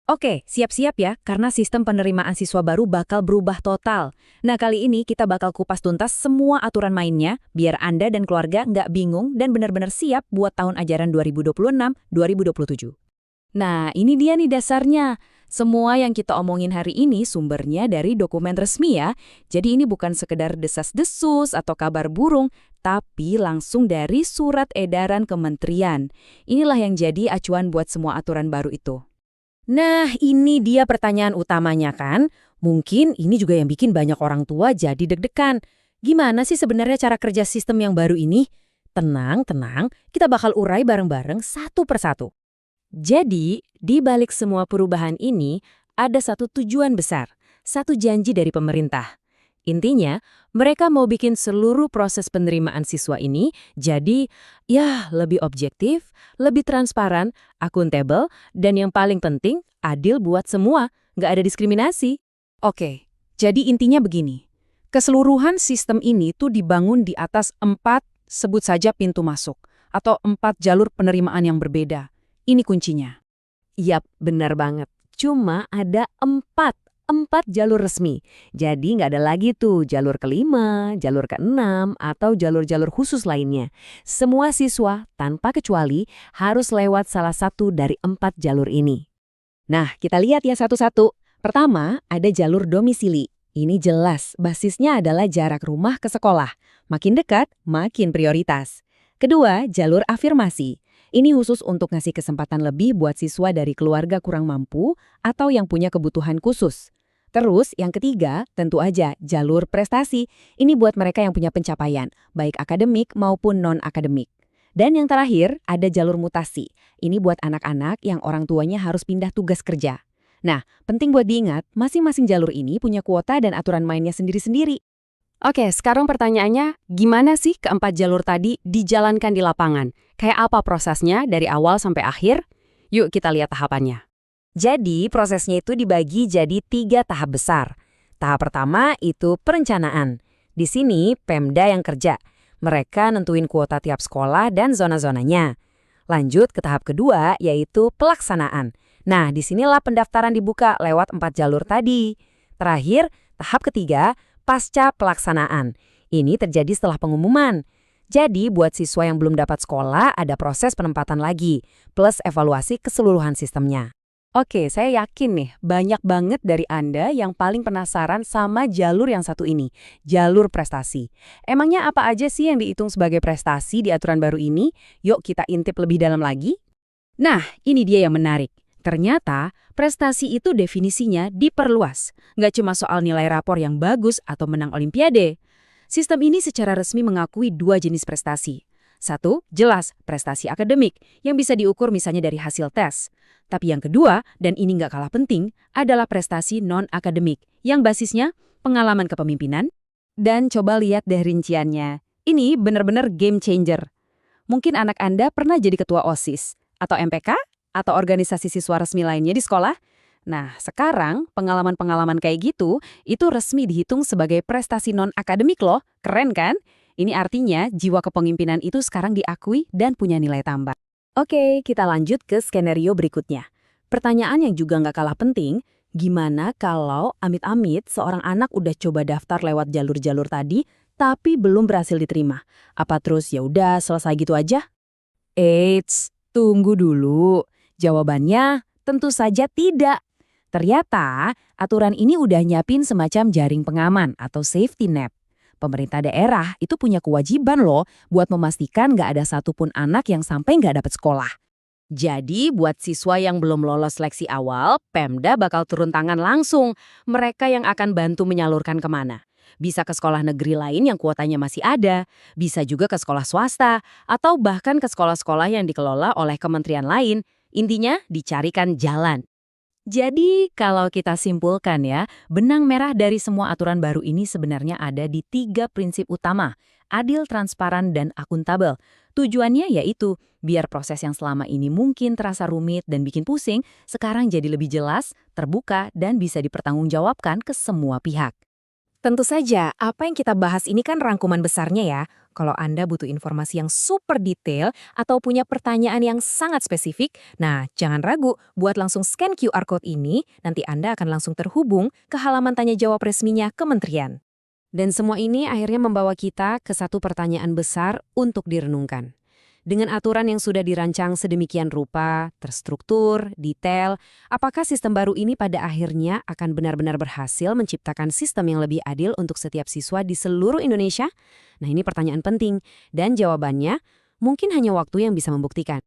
Oke, siap-siap ya, karena sistem penerimaan siswa baru bakal berubah total. Nah, kali ini kita bakal kupas tuntas semua aturan mainnya, biar Anda dan keluarga nggak bingung dan benar-benar siap buat tahun ajaran 2026-2027. Nah, ini dia nih dasarnya. Semua yang kita omongin hari ini sumbernya dari dokumen resmi ya. Jadi ini bukan sekedar desas-desus atau kabar burung, tapi langsung dari surat edaran kementerian. Inilah yang jadi acuan buat semua aturan baru itu. Nah, ini dia pertanyaan utamanya kan? Mungkin ini juga yang bikin banyak orang tua jadi deg-degan. Gimana sih sebenarnya cara kerja sistem yang baru ini? Tenang, tenang, kita bakal urai bareng-bareng satu persatu. Jadi, di balik semua perubahan ini, ada satu tujuan besar, satu janji dari pemerintah. Intinya, mereka mau bikin seluruh proses penerimaan siswa ini jadi, ya, lebih objektif, lebih transparan, akuntabel, dan yang paling penting, adil buat semua, nggak ada diskriminasi. Oke, jadi intinya begini. Keseluruhan sistem ini tuh dibangun di atas 4, sebut saja pintu masuk, atau 4 jalur penerimaan yang berbeda. Ini kuncinya. Yap, benar banget. Cuma ada 4 jalur resmi. Jadi nggak ada lagi tuh jalur ke-5, jalur ke-6, atau jalur-jalur khusus lainnya. Semua siswa, tanpa kecuali, harus lewat salah satu dari 4 jalur ini. Nah, kita lihat ya satu-satu. Pertama, ada jalur domisili. Ini jelas, basisnya adalah jarak rumah ke sekolah. Makin dekat, makin prioritas. Kedua, jalur afirmasi. Ini khusus untuk ngasih kesempatan lebih buat siswa dari keluarga kurang mampu atau yang punya kebutuhan khusus. Terus, yang ketiga, tentu aja jalur prestasi. Ini buat mereka yang punya pencapaian, baik akademik maupun non-akademik. Dan yang terakhir, ada jalur mutasi. Ini buat anak-anak yang orang tuanya harus pindah tugas kerja. Nah, penting buat diingat, masing-masing jalur ini punya kuota dan aturan mainnya sendiri-sendiri. Oke, sekarang pertanyaannya, gimana sih keempat jalur tadi dijalankan di lapangan? Kayak apa prosesnya dari awal sampai akhir? Yuk kita lihat tahapannya. Jadi, prosesnya itu dibagi jadi 3 tahap besar. Tahap pertama itu perencanaan. Di sini, Pemda yang kerja. Mereka nentuin kuota tiap sekolah dan zona-zonanya. Lanjut ke tahap kedua, yaitu pelaksanaan. Nah, disinilah pendaftaran dibuka lewat 4 jalur tadi. Terakhir, tahap ketiga, pasca pelaksanaan. Ini terjadi setelah pengumuman. Jadi, buat siswa yang belum dapat sekolah, ada proses penempatan lagi, plus evaluasi keseluruhan sistemnya. Oke, saya yakin nih, banyak banget dari Anda yang paling penasaran sama jalur yang satu ini, jalur prestasi. Emangnya apa aja sih yang dihitung sebagai prestasi di aturan baru ini? Yuk kita intip lebih dalam lagi. Nah, ini dia yang menarik. Ternyata, prestasi itu definisinya diperluas. Nggak cuma soal nilai rapor yang bagus atau menang olimpiade. Sistem ini secara resmi mengakui 2 jenis prestasi. Satu, jelas prestasi akademik yang bisa diukur misalnya dari hasil tes. Tapi yang kedua, dan ini nggak kalah penting, adalah prestasi non-akademik yang basisnya pengalaman kepemimpinan. Dan coba lihat deh rinciannya. Ini benar-benar game changer. Mungkin anak Anda pernah jadi ketua OSIS, atau MPK, atau organisasi siswa resmi lainnya di sekolah. Nah, sekarang pengalaman-pengalaman kayak gitu, itu resmi dihitung sebagai prestasi non-akademik loh. Keren kan? Ini artinya jiwa kepemimpinan itu sekarang diakui dan punya nilai tambah. Oke, kita lanjut ke skenario berikutnya. Pertanyaan yang juga nggak kalah penting, gimana kalau amit-amit seorang anak udah coba daftar lewat jalur-jalur tadi, tapi belum berhasil diterima? Apa terus ya udah selesai gitu aja? Eits, tunggu dulu. Jawabannya tentu saja tidak. Ternyata, aturan ini udah nyiapin semacam jaring pengaman atau safety net. Pemerintah daerah itu punya kewajiban loh buat memastikan nggak ada satupun anak yang sampai nggak dapat sekolah. Jadi, buat siswa yang belum lolos seleksi awal, Pemda bakal turun tangan langsung. Mereka yang akan bantu menyalurkan kemana. Bisa ke sekolah negeri lain yang kuotanya masih ada, bisa juga ke sekolah swasta, atau bahkan ke sekolah-sekolah yang dikelola oleh kementerian lain. Intinya, dicarikan jalan. Jadi, kalau kita simpulkan ya, benang merah dari semua aturan baru ini sebenarnya ada di 3 prinsip utama, adil, transparan, dan akuntabel. Tujuannya yaitu, biar proses yang selama ini mungkin terasa rumit dan bikin pusing, sekarang jadi lebih jelas, terbuka, dan bisa dipertanggungjawabkan ke semua pihak. Tentu saja, apa yang kita bahas ini kan rangkuman besarnya ya. Kalau Anda butuh informasi yang super detail atau punya pertanyaan yang sangat spesifik, nah jangan ragu buat langsung scan QR Code ini, nanti Anda akan langsung terhubung ke halaman tanya jawab resminya kementerian. Dan semua ini akhirnya membawa kita ke satu pertanyaan besar untuk direnungkan. Dengan aturan yang sudah dirancang sedemikian rupa, terstruktur, detail, apakah sistem baru ini pada akhirnya akan benar-benar berhasil menciptakan sistem yang lebih adil untuk setiap siswa di seluruh Indonesia? Nah, ini pertanyaan penting, dan jawabannya mungkin hanya waktu yang bisa membuktikan.